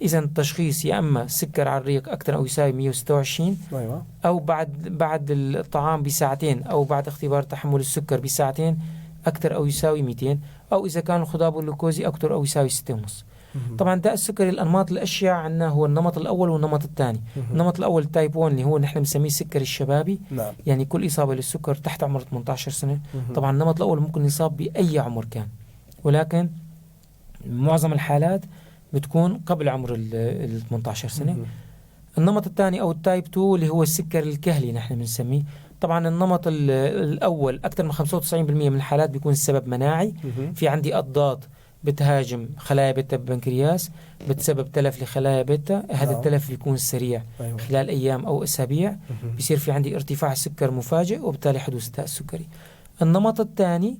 إذا التشخيص يا أما سكر على الريق أكثر أو يساوي 126 أو بعد الطعام بساعتين، أو بعد اختبار تحمل السكر بساعتين أكثر أو يساوي 200، أو إذا كان الخضاب الجلوكوزي أكثر أو يساوي 6.5. طبعا داء السكري الأنماط الأشياء عندنا هو النمط الأول والنمط الثاني. النمط الأول تايب 1 اللي هو نحن بنسميه السكري الشبابي. يعني كل إصابة للسكر تحت عمر 18 سنة. طبعا النمط الأول ممكن يصاب بأي عمر كان، ولكن معظم الحالات بتكون قبل عمر ال 18 سنة. النمط الثاني أو التايب 2 اللي هو السكر الكهلي نحن بنسميه. طبعا النمط الأول أكثر من 95% من الحالات بيكون السبب مناعي. في عندي أضداد بتهاجم خلايا بيتا بالبنكرياس، بتسبب تلف لخلايا بيتا. هذا التلف بيكون سريع خلال أيام أو أسابيع. بيصير في عندي ارتفاع السكر مفاجئ وبالتالي حدوث الداء السكري. النمط الثاني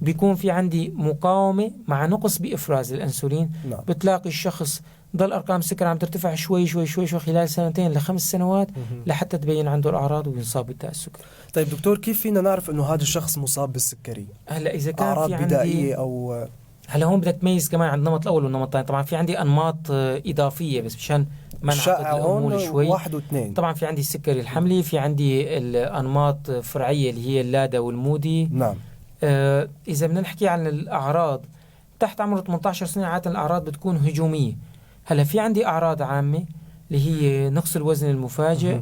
بيكون في عندي مقاومة مع نقص بإفراز الأنسولين. بتلاقي الشخص ضل أرقام السكر عم ترتفع شوي شوي شوي شوي خلال 2 ل5 سنوات لحتى تبين عنده الأعراض وينصاب بالداء السكري. طيب دكتور، كيف فينا نعرف إنه هذا الشخص مصاب بالسكري؟ هلا إذا كان أعراض في عندي بدائية أو هلا هون بدك تميز كمان عن النمط الأول والنمط الثاني. طبعا في عندي أنماط إضافية بس مشان ما نعقد الأمور شوي. 1 و2. طبعا في عندي السكري الحملي، في عندي الأنماط فرعية اللي هي اللادا والمودي. نعم. إذا بدنا نحكي عن الأعراض تحت عمر 18 سنة عادة الأعراض بتكون هجومية. هلا في عندي أعراض عامة اللي هي نقص الوزن المفاجئ،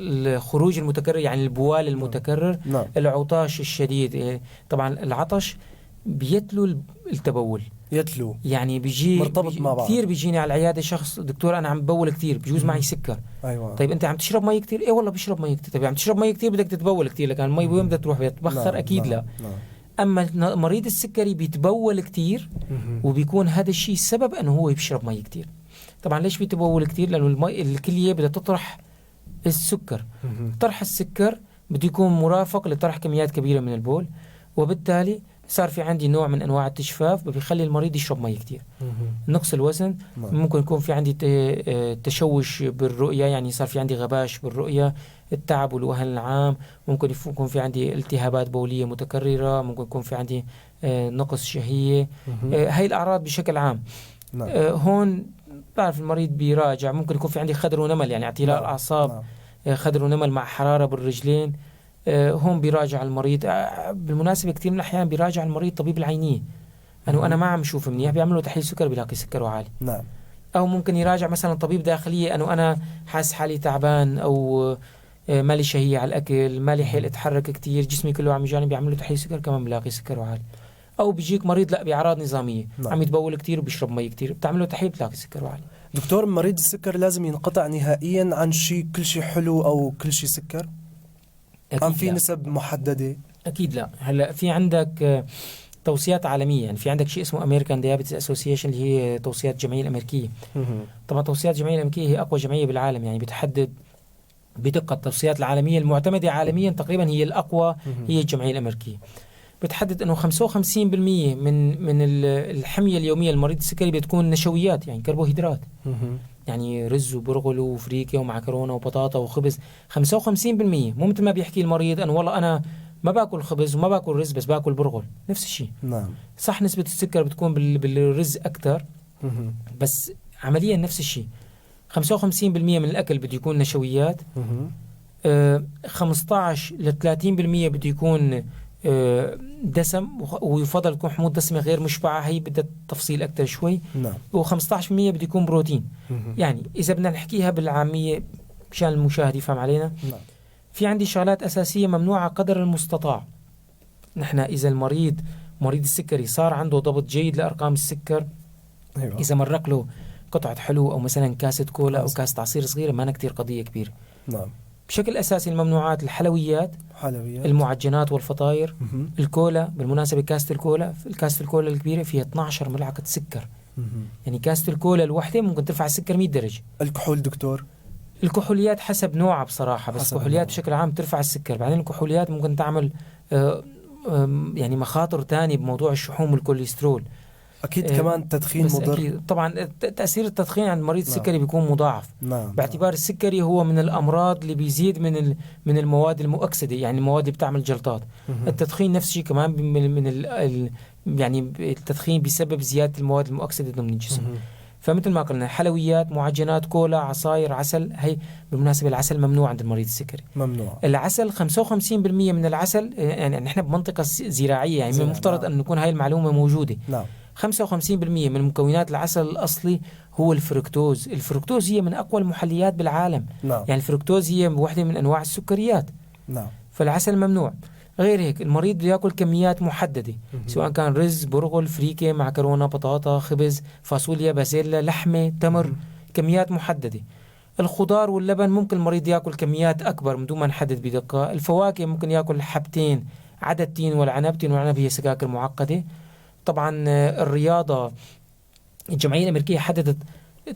الخروج المتكرر يعني البوال المتكرر، العطاش الشديد. طبعا العطش بيتلو التبول، يعني بيجي مرتبط مع بعض. كثير بيجيني على العيادة شخص دكتور أنا عم ببول كثير، بجوز معي سكر. أيوة. طيب أنت عم تشرب مي كثير؟ إيه والله بشرب مي كثير. طيب عم تشرب مي كثير بدك تتبول كثير، لكن المي وين بدها تروح؟ بتبخر أكيد. لا. أما مريض السكري بيتبول كثير وبيكون هذا الشيء سبب أنه هو يشرب مي كثير. طبعا ليش بيتبول كثير؟ لأنه المي الكلية بدها تطرح السكر. طرح السكر بده يكون مرافق لطرح كميات كبيرة من البول، وبالتالي صار في عندي نوع من أنواع التجفاف بيخلي المريض يشرب مي كتير. نقص الوزن ممكن يكون في عندي تشوش بالرؤية، يعني صار في عندي غباش بالرؤية، التعب والوهن العام، ممكن يكون في عندي التهابات بولية متكررة، ممكن يكون في عندي نقص شهية. هاي الأعراض بشكل عام. هون بعرف المريض بيراجع. ممكن يكون في عندي خدر ونمل، يعني اعتلال الأعصاب، خدر ونمل مع حرارة بالرجلين. هون بيراجع المريض. بالمناسبة كثير من الأحيان بيراجع المريض طبيب العينية، أنا ما عم شوف منيح، بيعملوا تحليل سكر بيلاقي سكره عالي. نعم. أو ممكن يراجع مثلا طبيب داخلية، أنا حاس حالي تعبان، أو مالي شهية على الأكل، مالي حيل أتحرك كتير، جسمي كله عم يجاني، بيعملوا تحليل سكر كمان بيلاقي سكره عالي. او بيجيك مريض لا باعراض نظاميه، نعم. عم يتبول كتير وبيشرب مي كتير، بتعمله تحليل بتلاقي سكره عالي. دكتور، مريض السكر لازم ينقطع نهائيا عن كل شيء حلو او كل شيء سكر؟ أم في لا. نسب محدده؟ اكيد لا. هلا في عندك توصيات عالميه، يعني في عندك شيء اسمه امريكان دايابيتس اسوسيشن اللي هي توصيات الجمعيه الامريكيه. طبعا توصيات الجمعيه الامريكيه هي اقوى جمعيه بالعالم، يعني بتحدد بدقه التوصيات العالميه المعتمده عالميا تقريبا هي الاقوى، هي الجمعيه الامريكيه. بتحدد انه 55% من الحميه اليوميه للمريض السكري بتكون نشويات، يعني كربوهيدرات، يعني رز وبرغل وفريكه ومعكرونه وبطاطا وخبز. 55%، مو مثل ما بيحكي المريض انه والله انا ما باكل خبز وما باكل رز بس باكل برغل، نفس الشيء. نعم. صح نسبه السكر بتكون بالرز اكثر، بس عمليا نفس الشيء. 55% من الاكل بده يكون نشويات، 15 ل 30% بده يكون دسم، ويفضل يكون حموض دسمة غير مشبعة، هي بدها تفصيل أكتر شوي. نعم. و15% بده يكون بروتين. يعني إذا بدنا نحكيها بالعامية مشان المشاهد يفهم علينا، نعم. في عندي شغلات أساسية ممنوعة قدر المستطاع. نحن إذا مريض السكري صار عنده ضبط جيد لأرقام السكر، أيوة. إذا مرق له قطعة حلو أو مثلا كاسة كولا أو كاسة عصير صغيرة، ما كتير قضية كبيرة. نعم. بشكل أساسي الممنوعات الحلويات، المعجنات والفطاير، الكولا. بالمناسبة كاسة الكولا الكبيرة فيها 12 ملعقة سكر. يعني كاسة الكولا الوحدة ممكن ترفع السكر 100 درجة. الكحول دكتور؟ الكحوليات حسب نوعها بصراحة، بس الكحوليات بشكل عام ترفع السكر. بعدين الكحوليات ممكن تعمل يعني مخاطر تانية بموضوع الشحوم والكوليسترول. أكيد كمان التدخين مضر. أكيد طبعا تأثير التدخين عند مريض السكري بيكون مضاعف. نعم. باعتبار السكري هو من الأمراض اللي بيزيد من المواد المؤكسدة، يعني المواد اللي بتعمل جلطات. التدخين نفس الشيء كمان يعني التدخين بيسبب زيادة المواد المؤكسدة ضمن الجسم. فمثل ما قلنا حلويات، معجنات، كولا، عصاير، عسل. هي بالمناسبة العسل ممنوع عند المريض السكري. ممنوع. العسل 55% من العسل، يعني نحن بمنطقة زراعية، يعني من المفترض أن نكون هاي المعلومة موجودة. نعم. 55% من مكونات العسل الأصلي هو الفركتوز. الفركتوز هي من أقوى المحليات بالعالم. نعم. يعني الفركتوز هي واحدة من أنواع السكريات. نعم. فالعسل ممنوع. غير هيك المريض بده يأكل كميات محددة، سواء كان رز، برغل، فريكة، معكرونة، بطاطا، خبز، فاصوليا، بازيلا، لحمة، تمر، كميات محددة. الخضار واللبن ممكن المريض يأكل كميات أكبر من دون ما نحدد بدقة. الفواكه ممكن يأكل حبتين، عدد تين والعنب. تين والعنب هي سكاكر معقدة. طبعا الرياضة، الجمعية الأمريكية حددت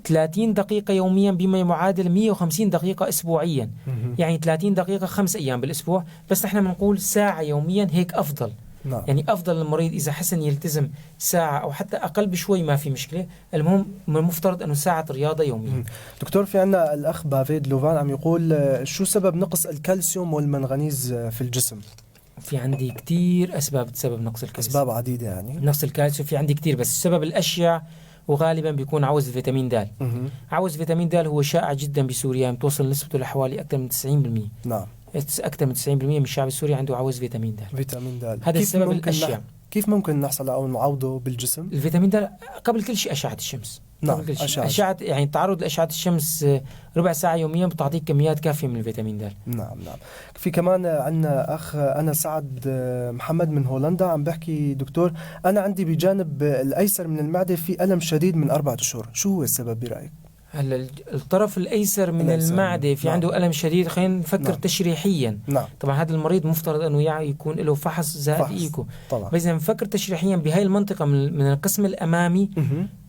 30 دقيقة يوميا بما يعادل 150 دقيقة أسبوعيا. يعني 30 دقيقة 5 أيام بالأسبوع، بس نحن بنقول ساعة يوميا هيك أفضل. نعم. يعني أفضل المريض إذا حسن يلتزم ساعة أو حتى أقل بشوي ما في مشكلة. المهم من المفترض أنه ساعة رياضة يوميا. دكتور، في عنا الأخ بافيد لوفان عم يقول شو سبب نقص الكالسيوم والمنغنيز في الجسم؟ في عندي كتير أسباب تسبب نقص الكالسيوم. أسباب عديدة يعني نقص الكالسيوم في عندي كتير، بس السبب الأشيع وغالبا بيكون عوز فيتامين د. عوز فيتامين د هو شائع جدا بسوريا، متوصل نسبته لحوالي أكثر من 90%. نعم. أكثر من 90% من الشعب السوري عنده عوز فيتامين د. فيتامين د هذا السبب الأشيع. كيف ممكن نحصل أو نعوضه بالجسم؟ الفيتامين د قبل كل شيء أشعة الشمس. نعم. أشعة يعني التعرض لأشعة الشمس ربع ساعة يوميا بتعطيك كميات كافية من الفيتامين د. نعم. في كمان عندنا أخ أنا سعد محمد من هولندا عم بحكي دكتور، أنا عندي بجانب الأيسر من المعدة في ألم شديد من 4 أشهر، شو هو السبب برأيك؟ هلا الطرف الأيسر من المعدة في عنده ألم شديد، خلينا نفكر تشريحيا. طبعا هذا المريض مفترض أنه يكون له فحص زائد إيكو. بس إذا نفكر تشريحيا بهاي المنطقة من القسم الأمامي،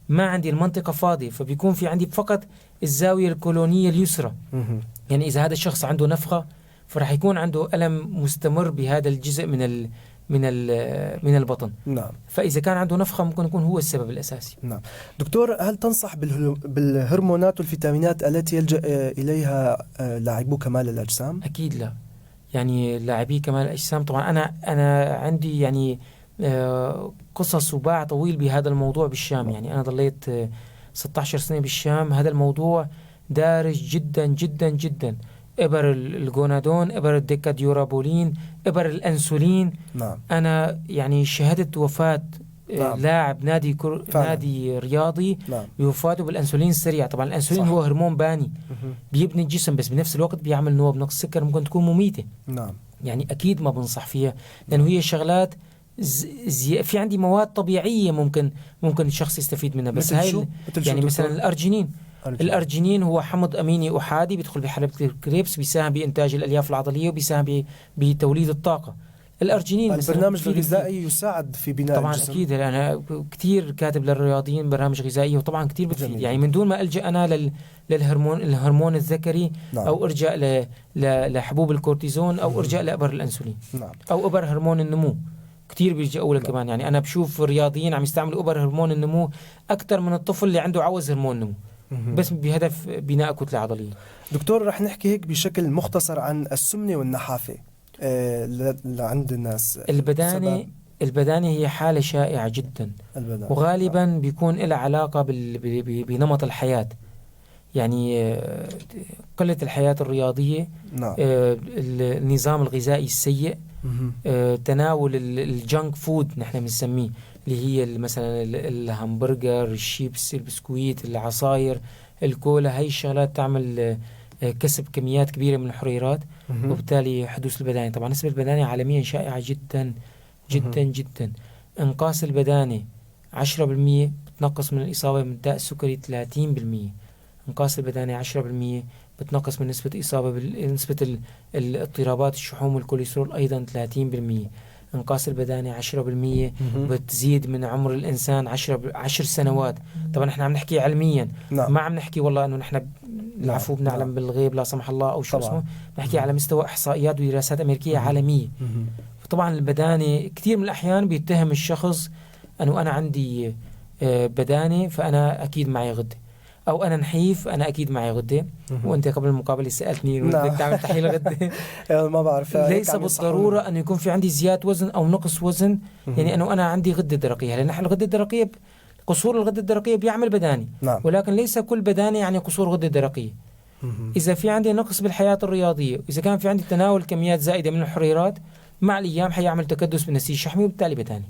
ما عندي المنطقة فاضية، فبيكون في عندي فقط الزاوية الكولونية اليسرى. يعني إذا هذا الشخص عنده نفخة فرح يكون عنده ألم مستمر بهذا الجزء من البطن. نعم. فإذا كان عنده نفخة ممكن يكون هو السبب الأساسي. نعم. دكتور، هل تنصح بالهرمونات والفيتامينات التي يلجأ إليها لاعبو كمال الأجسام؟ أكيد لا. يعني لاعبي كمال الأجسام طبعا أنا عندي يعني قصص وباع طويل بهذا الموضوع بالشام. يعني أنا ضليت 16 سنة بالشام. هذا الموضوع دارج جدا جدا جدا. إبر الجونادون، إبر الديكاديورابولين، إبر الأنسولين. نعم. أنا يعني شهدت وفاة لاعب نادي رياضي بوفاته بالأنسولين السريع. طبعا الأنسولين هو هرمون باني بيبني الجسم، بس بنفس الوقت بيعمل نوع بنقص السكر، ممكن تكون مميتة. نعم. يعني أكيد ما بنصح فيها، لأنه هي شغلات في عندي مواد طبيعية ممكن الشخص يستفيد منها، بس هاي يعني مثلا الأرجينين هو حمض أميني أحادي بيدخل بحلبة الكريبس، بيساهم بإنتاج الألياف العضلية وبيساهم بتوليد الطاقة. الأرجينين البرنامج الغذائي يساعد في بناء طبعا الجسم. أكيد، أنا كتير كاتب للرياضيين برامج غذائية وطبعا كتير بتفيد. يعني من دون ما ألجأ أنا الهرمون الذكري، نعم. أو أرجع لحبوب الكورتيزون، أو أرجع لإبر الأنسولين، نعم. أو إبر هرمون النمو. كتير بيلجأوا له كمان. يعني أنا بشوف رياضيين عم يستعملوا إبر هرمون النمو أكثر من الطفل اللي عنده عوز هرمون نمو، بس بهدف بناء كتلة عضلية. دكتور، رح نحكي هيك بشكل مختصر عن السمنة والنحافة عند الناس. البدانة هي حالة شائعة جدا، وغالبا بيكون لها علاقة بنمط الحياة. يعني قلة الحياة الرياضية، نعم. النظام الغذائي السيء، تناول الجانك فود نحن بنسميه، اللي هي مثلا الهمبرجر، الشيبس، البسكويت، العصاير، الكولا. هاي الشغلات تعمل كسب كميات كبيرة من الحريرات، وبالتالي حدوث البدانة. طبعا نسبة البدانة عالميا شائعة جدا جدا جدا. انقاص البدانة 10% بتنقص من الإصابة من داء السكري 30%. انقاص البدانة 10% بتنقص من نسبة إصابة بنسبة الاضطرابات الشحوم والكوليسترول أيضا 30%. انقاص البدانة 10% بتزيد من عمر الإنسان 10 سنوات. طبعا احنا عم نحكي علميا، نعم. ما عم نحكي والله انه نحن العفو بنعلم بالغيب لا سمح الله او شو اسمه، نحكي على مستوى احصائيات ودراسات امريكيه عالميه. طبعا البدانه كثير من الاحيان بيتهم الشخص انه انا عندي بدانه فانا اكيد معي غده، او انا نحيف انا اكيد معي غده. وانت قبل المقابله سالتني بدك تعمل تحليل غده. ما بعرف. ليس بالضروره انه يكون في عندي زياده وزن او نقص وزن، يعني انه انا عندي غده درقيه. لان نحن الغده الدرقيه، قصور الغده الدرقيه بيعمل بداني، نعم. ولكن ليس كل بدانه يعني قصور غده درقيه. اذا في عندي نقص بالحياه الرياضيه، اذا كان في عندي تناول كميات زائده من الحريرات، مع الايام حيعمل تكدس بالنسيج الشحمي وبالتالي بداني.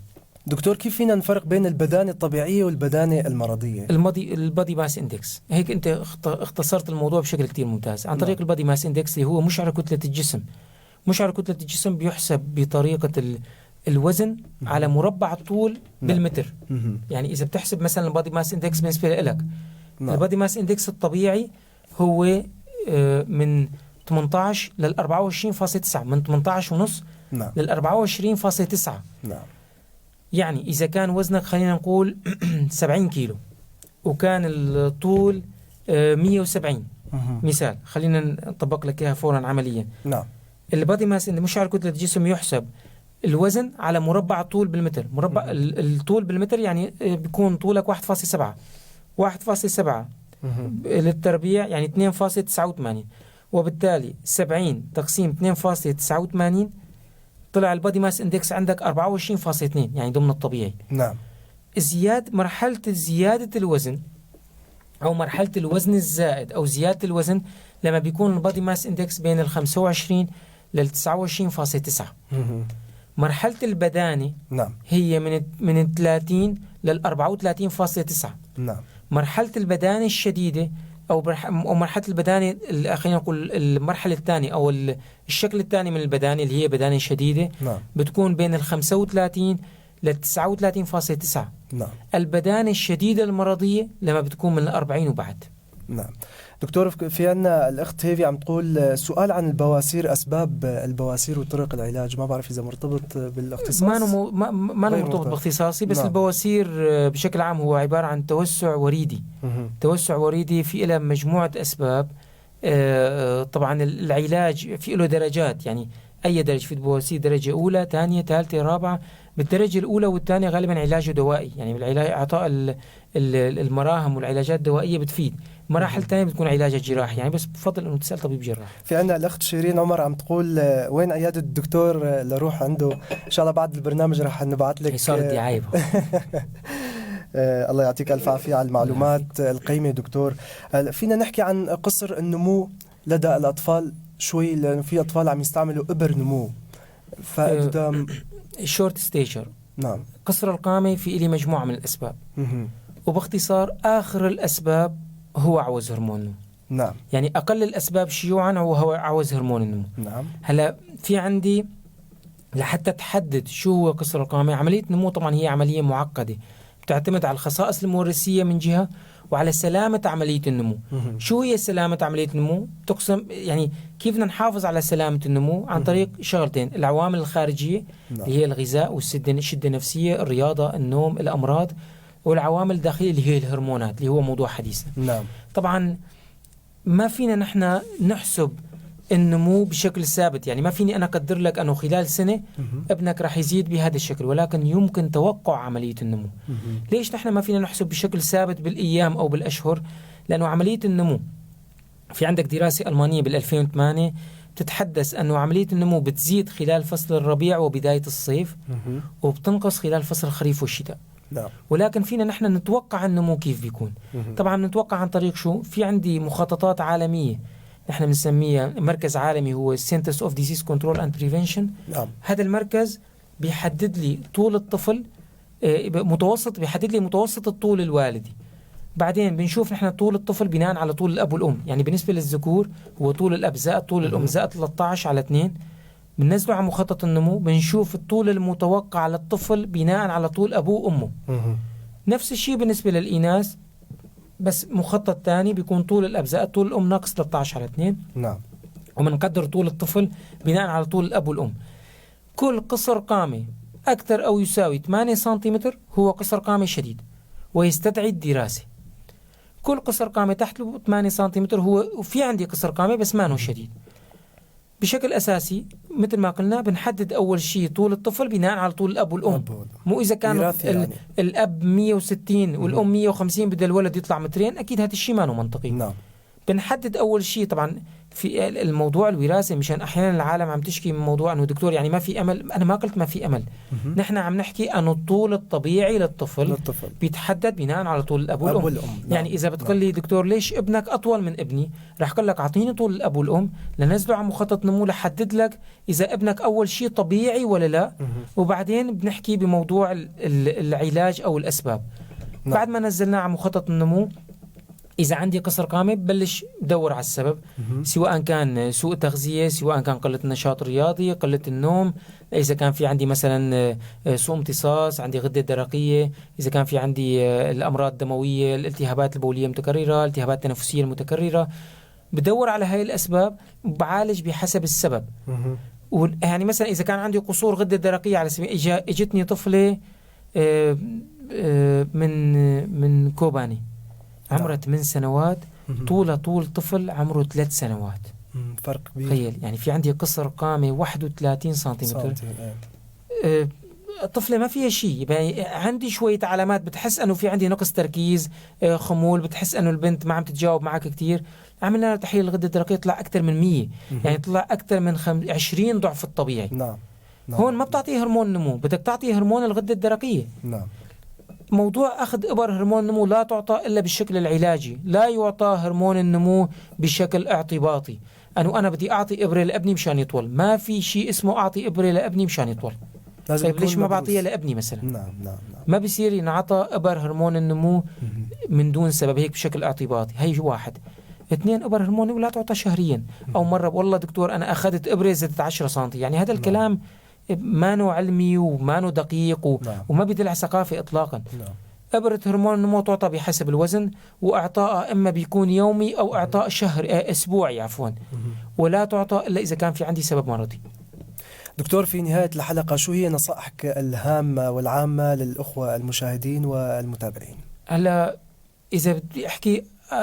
دكتور، كيف فينا نفرق بين البدانة الطبيعية والبدانة المرضية؟ البادي ماس اندكس، هيك انت اختصرت الموضوع بشكل كتير ممتاز. عن طريق البادي ماس اندكس اللي هو مشعر كتلة الجسم. مشعر كتلة الجسم بيحسب بطريقة الوزن على مربع الطول بالمتر. يعني إذا بتحسب مثلا البادي ماس اندكس بالنسبة لك، البادي ماس اندكس الطبيعي هو من 18 لل 24.9، من 18 ونص لل 24.9. نعم. يعني إذا كان وزنك خلينا نقول 70 كيلو وكان الطول 170 مثال، خلينا نطبق لك إياها فورا عمليا. نعم. البادي ماس اندكس مشعر كتلة الجسم يحسب الوزن على مربع الطول بالمتر. مربع الطول بالمتر يعني بيكون طولك 1.7 للتربيع يعني 2.89، وبالتالي 70 تقسيم 2.89 طلع البادي ماس اندكس عندك 24.2، يعني ضمن الطبيعي. نعم. مرحلة زيادة الوزن أو مرحلة الوزن الزائد أو زيادة الوزن لما بيكون البادي ماس اندكس بين 25 لل 29.9. مرحلة البدانة نعم. هي من 30 لل 34.9. نعم. مرحلة البدانة الشديدة أو مرحلة البدانة خلينا نقول المرحلة الثانية أو الشكل الثاني من البدانة اللي هي بدانة شديدة. نعم. بتكون بين 35 لل 39.9. نعم. البدانة الشديدة المرضية لما بتكون من 40 وبعد. نعم. دكتور، في عنا الأخت هيفي عم تقول سؤال عن البواسير، أسباب البواسير وطرق العلاج. ما بعرف إذا مرتبط بالاختصاص. ما مرتبط باختصاصي، بس نعم. البواسير بشكل عام هو عبارة عن توسع وريدي. توسع وريدي في له مجموعة أسباب. طبعا العلاج في له درجات، يعني أي درجة في البواسير، درجة أولى، ثانية، ثالثة، رابعة. بالدرجة الأولى والثانية غالبا علاجه دوائي، يعني بالعلاج إعطاء المراهم والعلاجات الدوائية بتفيد. مراحل ثانية بتكون علاج جراحي، يعني بس بفضل انه تسأل طبيب جراح. في عنا الأخت شيرين عمر عم تقول وين عيادة الدكتور لروح عنده؟ إن شاء الله بعد البرنامج رح نبعث لك. صار الدعاية. الله يعطيك ألف عافية على المعلومات القيمة دكتور. فينا نحكي عن قصر النمو لدى الأطفال شوي، لأنه في أطفال عم يستعملوا إبر نمو فقدام شورت ستيشر. نعم. قصر القامة في إلي مجموعة من الأسباب، وباختصار آخر الأسباب هو عوز هرمون النمو. نعم. يعني أقل الأسباب شيوعا هو عوز هرمون النمو. نعم. هلا في عندي لحتى تحدد شو هو قصر القامة. عملية النمو طبعا هي عملية معقدة، بتعتمد على الخصائص الموراثية من جهة، وعلى سلامة عملية النمو. شو هي سلامة عملية النمو؟ تقسم يعني كيف بدنا نحافظ على سلامة النمو؟ عن طريق شغلتين: العوامل الخارجية اللي هي الغذاء والشدة النفسية، الرياضة، النوم، الأمراض، والعوامل الداخلية اللي هي الهرمونات اللي هو موضوع حديثنا. نعم. طبعا ما فينا نحن نحسب النمو بشكل ثابت، يعني ما فيني أنا أقدر لك أنه خلال سنة ابنك راح يزيد بهذا الشكل، ولكن يمكن توقع عملية النمو. ليش نحن ما فينا نحسب بشكل ثابت بالأيام أو بالأشهر؟ لأنه عملية النمو، في عندك دراسة ألمانية بال2008 بتتحدث أنه عملية النمو بتزيد خلال فصل الربيع وبداية الصيف، وبتنقص خلال فصل الخريف والشتاء. نعم. ولكن فينا نحن نتوقع النمو كيف بيكون. طبعا نتوقع عن طريق شو؟ في عندي مخططات عالمية نحن بنسميها مركز عالمي هو Centers of Disease Control and Prevention. نعم. هذا المركز بيحدد لي طول الطفل متوسط، بيحدد لي متوسط الطول الوالدي. بعدين بنشوف نحن طول الطفل بناء على طول الأب والأم، يعني بالنسبة للذكور هو طول الأب زائد طول الأم زائد 13/2. بننزله على مخطط النمو، بنشوف الطول المتوقع للطفل بناء على طول أبوه وأمه. نفس الشيء بالنسبة للإناث، بس مخطط ثاني بيكون طول الأب زائد طول الأم ناقص 13/2. نعم. ومنقدر طول الطفل بناء على طول الأب والأم. كل قصر قامة أكثر أو يساوي 8 سنتيمتر هو قصر قامة شديد ويستدعي الدراسة. كل قصر قامة تحت 8 سنتيمتر هو في عندي قصر قامة بس ما هو شديد. بشكل أساسي مثل ما قلنا بنحدد أول شيء طول الطفل بناء على طول الأب والأم. مو إذا كان يعني الأب 160 والأم 150 بدأ الولد يطلع مترين، أكيد هذا الشيء ما هو منطقي. نعم. بنحدد أول شيء طبعا في الموضوع الوراثة، مشان أحيانا العالم عم تشكي من موضوع أنه دكتور يعني ما في أمل. أنا ما قلت ما في أمل، نحن عم نحكي أنه الطول الطبيعي للطفل بيتحدد بناء على طول الأب والأم. يعني إذا بتقول لي دكتور ليش ابنك أطول من ابني، راح أقول لك أعطيني طول الأب والأم لنزله على مخطط نمو لحدد لك إذا ابنك أول شيء طبيعي ولا لا. وبعدين بنحكي بموضوع العلاج أو الأسباب. بعد ما نزلناه على مخطط النمو، إذا عندي قصر قامة ببلش دور على السبب، سواء كان سوء تغذية، سواء كان قلة النشاط الرياضي، قلة النوم، إذا كان في عندي مثلا سوء امتصاص، عندي غدة درقية، إذا كان في عندي الأمراض الدموية، الالتهابات البولية المتكررة، الالتهابات التنفسية المتكررة. بدور على هاي الأسباب وبعالج بحسب السبب. يعني مثلا إذا كان عندي قصور غدة درقية على سبيل اجتني طفلة من كوباني عمره 8 سنوات، طول طفل عمره 3 سنوات. فرق كبير. تخيل يعني في عندي قصر قامة 31 سنتيمتر. طفلة ما فيها شيء، يعني عندي شوية علامات بتحس أنه في عندي نقص تركيز، خمول، بتحس أنه البنت ما عم تتجاوب معك كتير. عملنا له تحليل الغدة الدرقية طلع أكثر من 100، يعني طلع أكثر من 20 ضعف الطبيعي. نعم. هون ما بتعطيه هرمون النمو، بدك تعطيه هرمون الغدة الدرقية. نعم. موضوع أخذ إبر هرمون النمو لا تعطى إلا بالشكل العلاجي، لا يعطى هرمون النمو بشكل اعتباطي. أنا بدي أعطي إبرة لابني مشان يطول، ما في شيء اسمه أعطي إبرة لابني مشان يطول. طيب ليش ما بعطيها لابني مثلا؟ نعم. ما بيصير ينعطى إبر هرمون النمو من دون سبب هيك بشكل اعتباطي. هي واحد. 2 إبر هرمون النمو لا تعطى شهريا، أو مرة والله دكتور أنا أخذت إبرة زادت 10 سنتي. يعني هذا الكلام ما نوع علمي وما نوع دقيق وما بيدل على ثقافة إطلاقا. إبرة هرمون النمو تعطى بحسب الوزن، وإعطاء إما بيكون يومي أو إعطاء أسبوعي عفوا، ولا تعطى إلا إذا كان في عندي سبب مرضي. دكتور، في نهاية الحلقة شو هي نصائحك الهامة والعامة للأخوة المشاهدين والمتابعين؟ هلا إذا بدي أحكي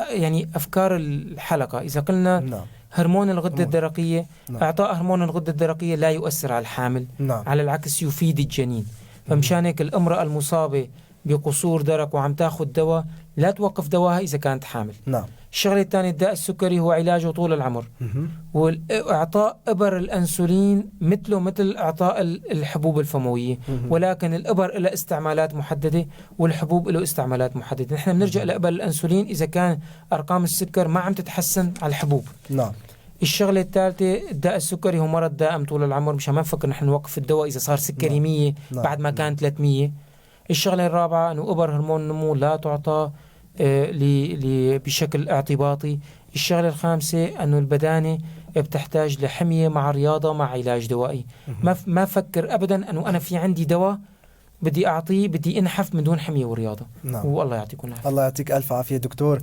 يعني أفكار الحلقة، إذا قلنا هرمون الغدة الدرقية، إعطاء هرمون الغدة الدرقية لا يؤثر على الحامل، على العكس يفيد الجنين. فمشان هيك الامرأة المصابة بقصور درق وعم تاخذ دواء لا توقف دواها إذا كانت حامل. الشغلة الثانية الداء السكري هو علاجه طول العمر، وإعطاء إبر الأنسولين مثل إعطاء الحبوب الفموية، ولكن الإبر له استعمالات محددة والحبوب له استعمالات محددة. نحن بنرجع لإبر الأنسولين إذا كان أرقام السكر ما عم تتحسن على الحبوب. الشغلة الثالثة الداء السكري هو مرض دائم طول العمر، مش ما نفكر نحن نوقف الدواء إذا صار سكري 100 بعد ما كان 300. الشغلة الرابعة أنه إبر هرمون النمو لا تعطى بشكل اعتباطي. الشغلة الخامسة أنه البدانة بتحتاج لحمية مع رياضة مع علاج دوائي. ما فكر أبدا أنه أنا في عندي دواء بدي أعطيه بدي أنحف من دون حمية ورياضة. نعم. والله يعطيكم العافية. الله يعطيك ألف عافية دكتور.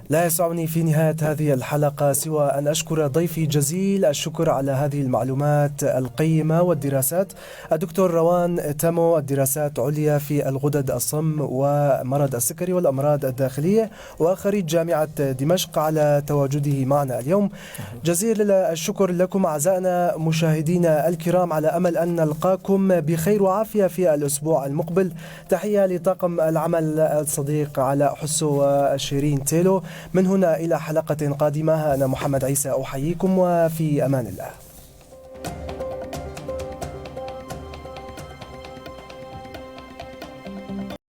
لا يسعني في نهاية هذه الحلقة سوى أن أشكر ضيفي جزيل الشكر على هذه المعلومات القيمة والدراسات، الدكتور روان تامو، الدراسات عليا في الغدد الصم ومرض السكري والأمراض الداخلية وخريج جامعة دمشق، على تواجده معنا اليوم. جزيل الشكر لكم أعزائنا مشاهدينا الكرام، على أمل أن نلقاكم بخير وعافية في الأسبوع المقبل. تحية لطاقم العمل الصديق علاء حسو وشيرين تيلو. من هنا إلى حلقة قادمة، أنا محمد عيسى أحييكم وفي أمان الله.